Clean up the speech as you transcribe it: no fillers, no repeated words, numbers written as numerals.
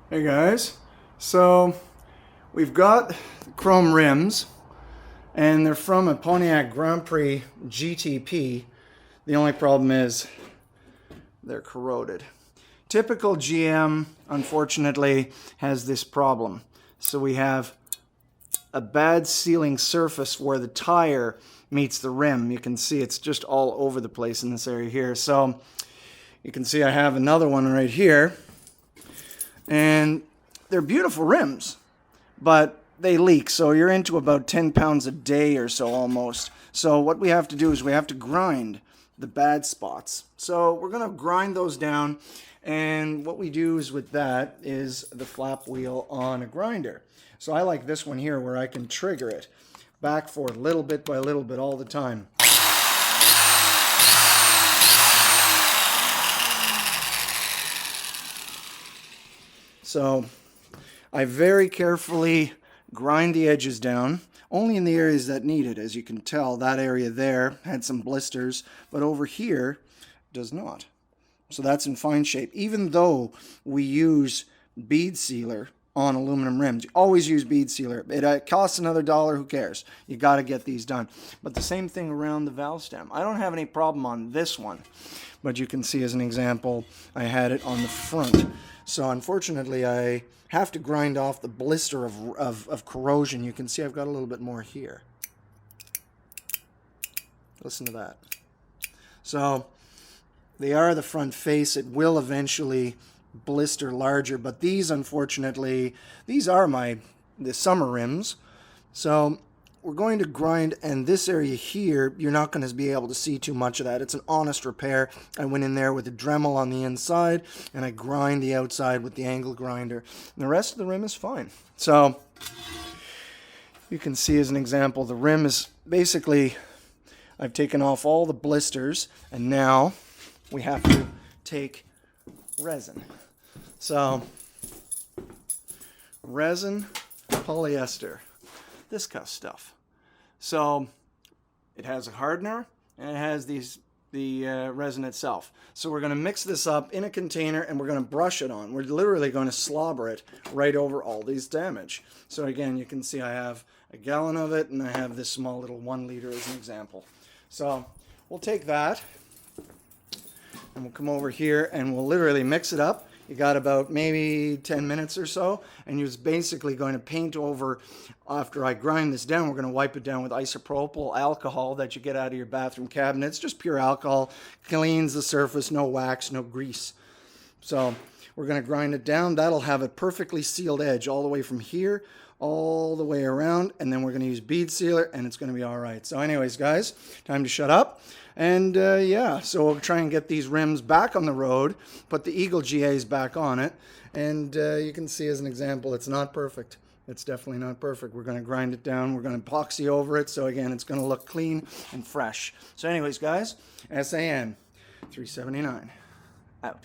Hey guys, so we've got chrome rims and they're from a Pontiac Grand Prix GTP. The only problem is they're corroded. Typical GM, unfortunately, has this problem. So we have a bad sealing surface where the tire meets the rim. You can see it's just all over the place in this area here. So you can see I have another one right here. And they're beautiful rims, but they leak. So you're into about 10 pounds a day or so almost. So what we have to do is we have to grind the bad spots. So we're going to grind those down. And what we do is with that is the flap wheel on a grinder. So I like this one here where I can trigger it back forth little bit by little bit all the time. So I very carefully grind the edges down, only in the areas that need it. As you can tell, that area there had some blisters, but over here does not. So that's in fine shape. Even though we use bead sealer on aluminum rims, you always use bead sealer. It costs another $1, who cares? You got to get these done. But the same thing around the valve stem. I don't have any problem on this one, but you can see as an example, I had it on the front. So unfortunately, I have to grind off the blister of corrosion. You can see I've got a little bit more here. Listen to that. So they are the front face. It will eventually blister larger, but these, unfortunately, these are the summer rims. So we're going to grind, and this area here, you're not going to be able to see too much of that. It's an honest repair. I went in there with a Dremel on the inside, and I grind the outside with the angle grinder. And the rest of the rim is fine. So you can see as an example, the rim is basically, I've taken off all the blisters, and now we have to take resin. So resin, polyester, this kind of stuff. So it has a hardener and it has the resin itself. So we're going to mix this up in a container and we're going to brush it on. We're literally going to slobber it right over all these damage. So again, you can see I have a gallon of it and I have this small little 1 liter as an example. So we'll take that and we'll come over here and we'll literally mix it up. You got about maybe 10 minutes or so, and you're basically going to paint over. After I grind this down, we're going to wipe it down with isopropyl alcohol that you get out of your bathroom cabinet. It's just pure alcohol, cleans the surface, no wax, no grease. So we're going to grind it down. That'll have a perfectly sealed edge all the way from here all the way around, and then we're going to use bead sealer and it's going to be all right. So anyways, guys, time to shut up. And yeah, so we'll try and get these rims back on the road, put the Eagle GAs back on it, and you can see as an example, it's not perfect. It's definitely not perfect. We're going to grind it down. We're going to epoxy over it. So again, it's going to look clean and fresh. So anyways, guys, SAN 379 out.